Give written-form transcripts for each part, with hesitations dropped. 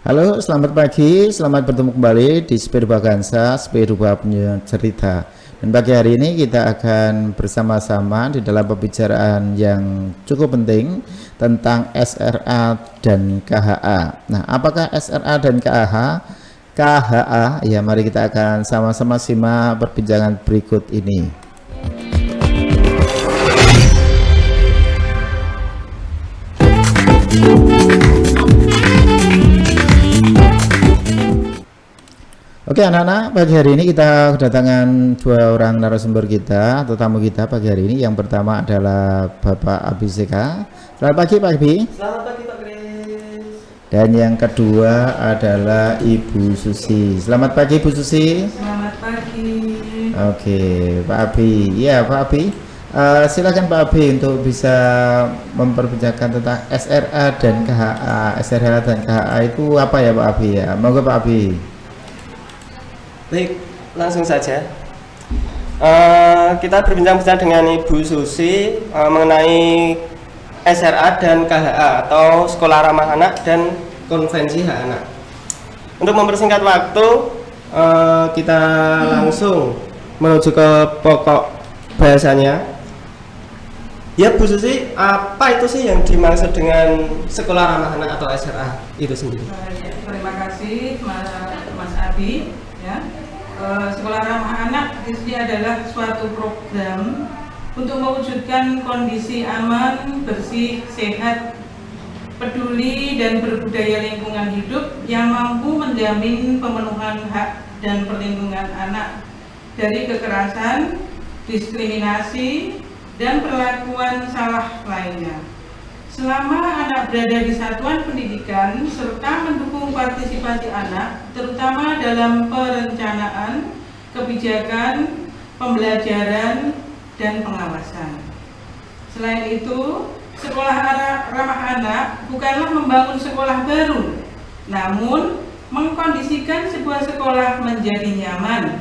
Halo, selamat pagi, selamat bertemu kembali di Spir Bagansa, Spir Rubah punya cerita. Dan pagi hari ini kita akan bersama-sama di dalam pembicaraan yang cukup penting tentang SRA dan KHA. Nah, apakah SRA dan KHA? Ya, mari kita akan sama-sama simak perbincangan berikut ini. Oke anak-anak, pagi hari ini kita kedatangan dua orang narasumber kita atau tamu kita pagi hari ini. Yang pertama adalah Bapak Abiseka. Selamat pagi Pak Abi. Selamat pagi Pak Kris. Dan yang kedua adalah Ibu Susi. Selamat pagi Ibu Susi. Selamat pagi. Oke Pak Abi. Ya Pak Abi. Silakan Pak Abi untuk bisa memperbincangkan tentang SRA dan KHA. SRA dan KHA itu apa ya Pak Abi ya? Monggo Pak Abi. Baik, langsung saja. Kita berbincang-bincang dengan Ibu Susi mengenai SRA dan KHA atau Sekolah Ramah Anak dan Konvensi Hak Anak. Untuk mempersingkat waktu, kita langsung menuju ke pokok bahasanya. Ya Bu Susi, apa itu sih yang dimaksud dengan Sekolah Ramah Anak atau SRA itu sendiri? Terima kasih Mas Abi. Ya. Sekolah Ramah Anak ini adalah suatu program untuk mewujudkan kondisi aman, bersih, sehat, peduli dan berbudaya lingkungan hidup yang mampu menjamin pemenuhan hak dan perlindungan anak dari kekerasan, diskriminasi, dan perlakuan salah lainnya. Selama anak berada di satuan pendidikan serta mendukung partisipasi anak, terutama dalam perencanaan, kebijakan, pembelajaran, dan pengawasan. Selain itu, sekolah ramah anak bukanlah membangun sekolah baru, namun mengkondisikan sebuah sekolah menjadi nyaman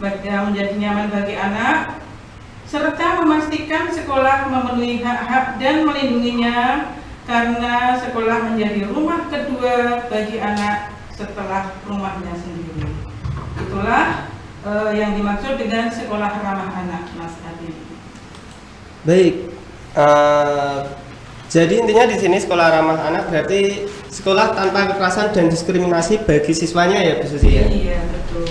bagi anak, serta memastikan sekolah memenuhi hak-hak dan melindunginya karena sekolah menjadi rumah kedua bagi anak setelah rumahnya sendiri. Itulah yang dimaksud dengan sekolah ramah anak, Mas Adi. Baik, jadi intinya di sini sekolah ramah anak berarti sekolah tanpa kekerasan dan diskriminasi bagi siswanya ya Bu Susi ya? Iya betul.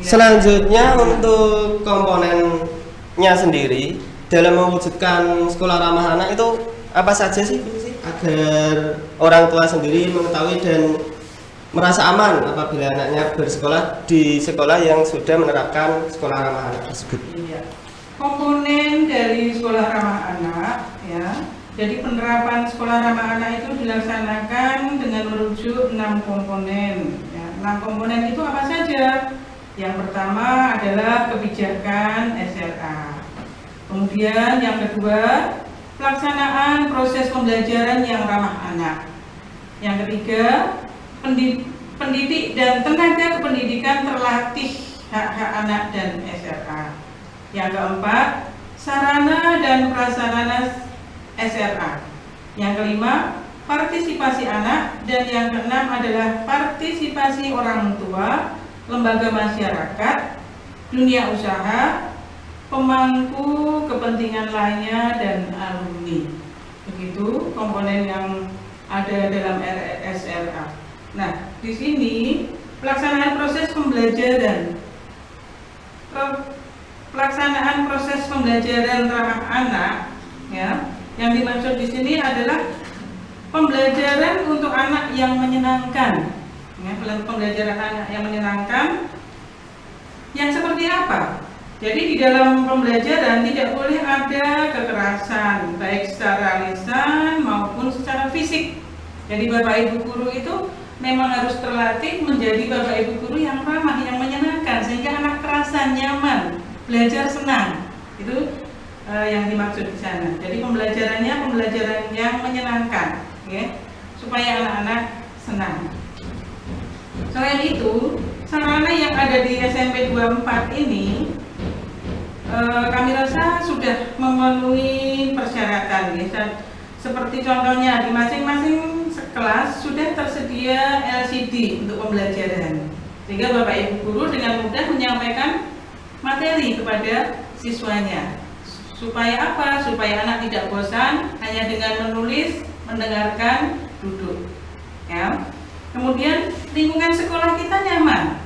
Selanjutnya untuk komponennya sendiri dalam mewujudkan sekolah ramah anak itu apa saja sih Bu Susi? Agar orang tua sendiri mengetahui dan merasa aman apabila anaknya bersekolah di sekolah yang sudah menerapkan sekolah ramah anak tersebut. Iya. Komponen dari sekolah ramah anak ya. Jadi penerapan sekolah ramah anak itu dilaksanakan dengan merujuk 6 komponen. Ya, 6 komponen itu apa saja? Yang pertama adalah kebijakan SRA. Kemudian yang kedua, pelaksanaan proses pembelajaran yang ramah anak. Yang ketiga, pendidik dan tenaga kependidikan terlatih hak-hak anak dan SRA. Yang keempat, sarana dan prasarana SRA. Yang kelima, partisipasi anak, dan yang keenam adalah partisipasi orang tua, lembaga masyarakat, dunia usaha, pemangku kepentingan lainnya, dan alumni. Begitu komponen yang ada dalam SRA. Nah, di sini pelaksanaan proses pembelajaran ramah anak, ya, yang dimaksud di sini adalah pembelajaran untuk anak yang menyenangkan. Ya, pembelajaran anak yang menyenangkan yang seperti apa? Jadi di dalam pembelajaran tidak boleh ada kekerasan baik secara lisan maupun secara fisik. Jadi Bapak Ibu guru itu memang harus terlatih menjadi Bapak Ibu guru yang ramah, yang menyenangkan sehingga anak terasa nyaman, belajar senang. Itu yang dimaksud di sana. Jadi pembelajarannya pembelajaran yang menyenangkan, ya, supaya anak-anak senang. Selain itu, sarana yang ada di SMP 24 ini kami rasa sudah memenuhi persyaratan, ya. Seperti contohnya di masing-masing kelas sudah tersedia LCD untuk pembelajaran, sehingga Bapak Ibu guru dengan mudah menyampaikan materi kepada siswanya. Supaya apa? Supaya anak tidak bosan hanya dengan menulis, mendengarkan, duduk. Ya. Kemudian lingkungan sekolah kita nyaman.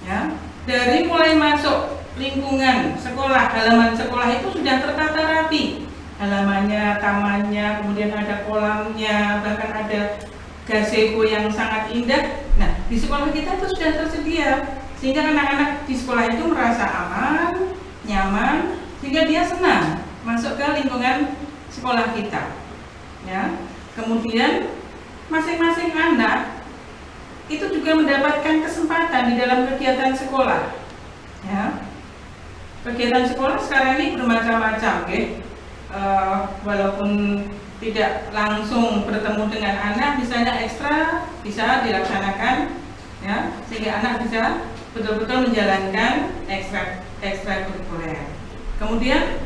Ya. Dari mulai masuk lingkungan sekolah, halaman sekolah itu sudah tertata rapi. Halamannya, tamannya, kemudian ada kolamnya, bahkan ada gazebo yang sangat indah. Nah, di sekolah kita itu sudah tersedia, sehingga anak-anak di sekolah itu merasa aman, nyaman, sehingga dia senang masuk ke lingkungan sekolah kita. Ya. Kemudian masing-masing anak itu juga mendapatkan kesempatan di dalam kegiatan sekolah. Ya. Kegiatan sekolah sekarang ini bermacam-macam, ya. Walaupun tidak langsung bertemu dengan anak, misalnya ekstra bisa dilaksanakan, ya, sehingga anak bisa betul-betul menjalankan ekstrakurikuler. Kemudian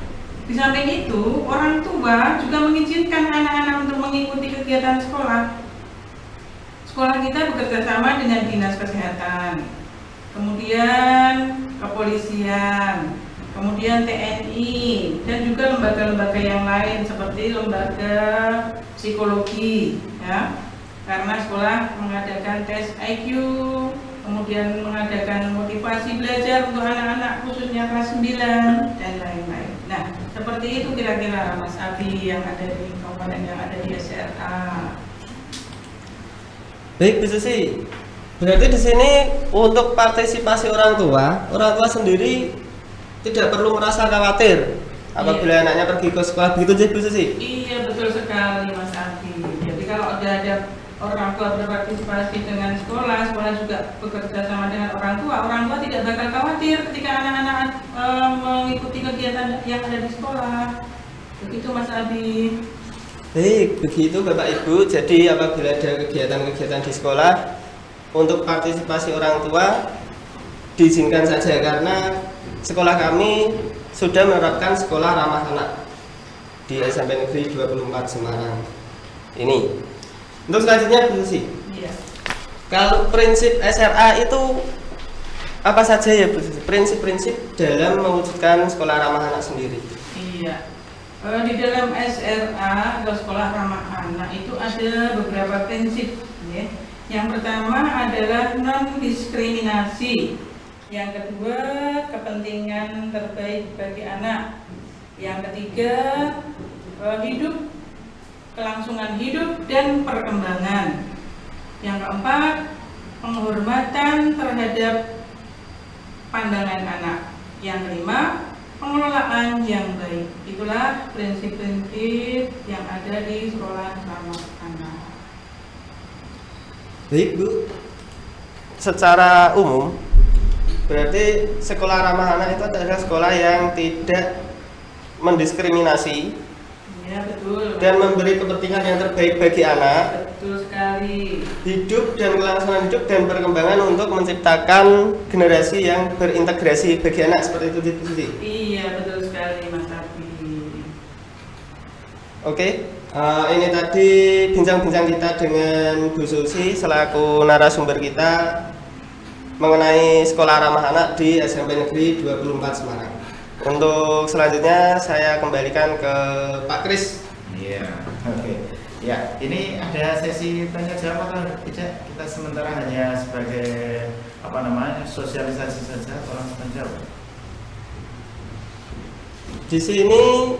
di samping itu, orang tua juga mengizinkan anak-anak untuk mengikuti kegiatan sekolah. Sekolah kita bekerja sama dengan dinas kesehatan, kemudian kepolisian, kemudian TNI, dan juga lembaga-lembaga yang lain seperti lembaga psikologi, ya. Karena sekolah mengadakan tes IQ, kemudian mengadakan motivasi belajar untuk anak-anak khususnya kelas 9 dan lain-lain. Nah, seperti itu kira-kira Mas Abi yang ada di komponen yang ada di SRA. Baik Bu Susi, berarti di sini untuk partisipasi orang tua sendiri tidak perlu merasa khawatir apabila anaknya pergi ke sekolah, begitu Bu Susi? Iya, betul sekali Mas Abi. Jadi kalau ada orang tua berpartisipasi dengan sekolah juga bekerja sama dengan orang tua tidak bakal khawatir ketika anak-anak mengikuti kegiatan yang ada di sekolah. Begitu Mas Abi. Baik, begitu Bapak Ibu. Jadi apabila ada kegiatan-kegiatan di sekolah, untuk partisipasi orang tua diizinkan saja, karena sekolah kami sudah menerapkan sekolah ramah anak di SMP Negeri 24 Semarang ini. Untuk selanjutnya Bu Susi, Iya. kalau prinsip SRA itu apa saja ya Bu Susi? Prinsip-prinsip dalam mewujudkan sekolah ramah anak sendiri. Iya. Di dalam SRA atau sekolah ramah anak itu ada beberapa prinsip, ya. Yang pertama adalah non diskriminasi. Yang kedua, kepentingan terbaik bagi anak. Yang ketiga, kelangsungan hidup dan perkembangan. Yang keempat, penghormatan terhadap pandangan anak. Yang kelima, pengelolaan yang baik. Itulah prinsip-prinsip yang ada di sekolah ramah anak. Baik Bu, secara umum berarti sekolah ramah anak itu adalah sekolah yang tidak mendiskriminasi, Ya, betul. dan memberi kepentingan yang terbaik bagi anak, Betul sekali. hidup dan kelangsungan hidup dan perkembangan untuk menciptakan generasi yang berintegrasi bagi anak, seperti itu Bu Susi. Iya, betul sekali Mas Abi. Oke, ini tadi bincang-bincang kita dengan Bu Susi selaku narasumber kita mengenai sekolah ramah anak di SMP Negeri 24 Semarang. Untuk selanjutnya saya kembalikan ke Pak Kris. Iya, oke. Ya, ini ada sesi tanya jawab atau tidak? Kita sementara hanya sebagai sosialisasi saja, orang tanya jawab. Di sini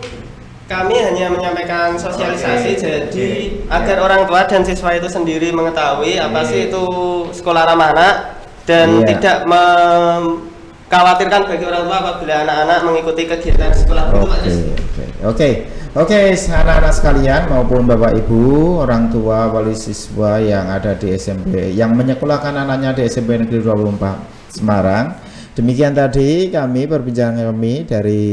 kami hanya menyampaikan sosialisasi, Oke. jadi Oke. agar Ya. orang tua dan siswa itu sendiri mengetahui apa Oke. sih itu sekolah ramah anak, dan Iya. tidak mengkhawatirkan bagi orang tua apabila anak-anak mengikuti kegiatan sekolah. Betul, Pak Kris? Oke, anak-anak sekalian maupun Bapak Ibu, orang tua, wali siswa yang ada di SMP, yang menyekolahkan anaknya di SMP Negeri 24 Semarang. Demikian tadi perbincangan kami dari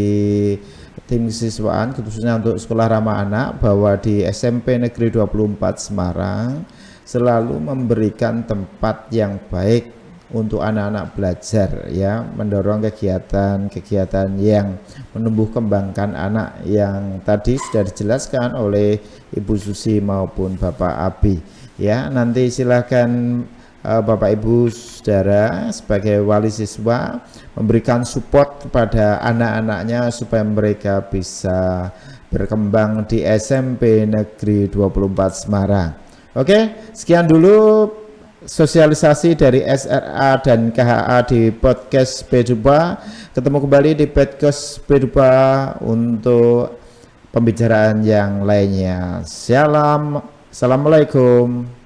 tim siswaan, khususnya untuk sekolah ramah anak, bahwa di SMP Negeri 24 Semarang selalu memberikan tempat yang baik untuk anak-anak belajar, ya, mendorong kegiatan-kegiatan yang menumbuh kembangkan anak yang tadi sudah dijelaskan oleh Ibu Susi maupun Bapak Abi. ya. Nanti silahkan Bapak Ibu Saudara sebagai wali siswa memberikan support kepada anak-anaknya supaya mereka bisa berkembang di SMP Negeri 24 Semarang. Oke, sekian dulu sosialisasi dari SRA dan KHA di podcast P2. Ketemu kembali di podcast P2 untuk pembicaraan yang lainnya. Assalamualaikum.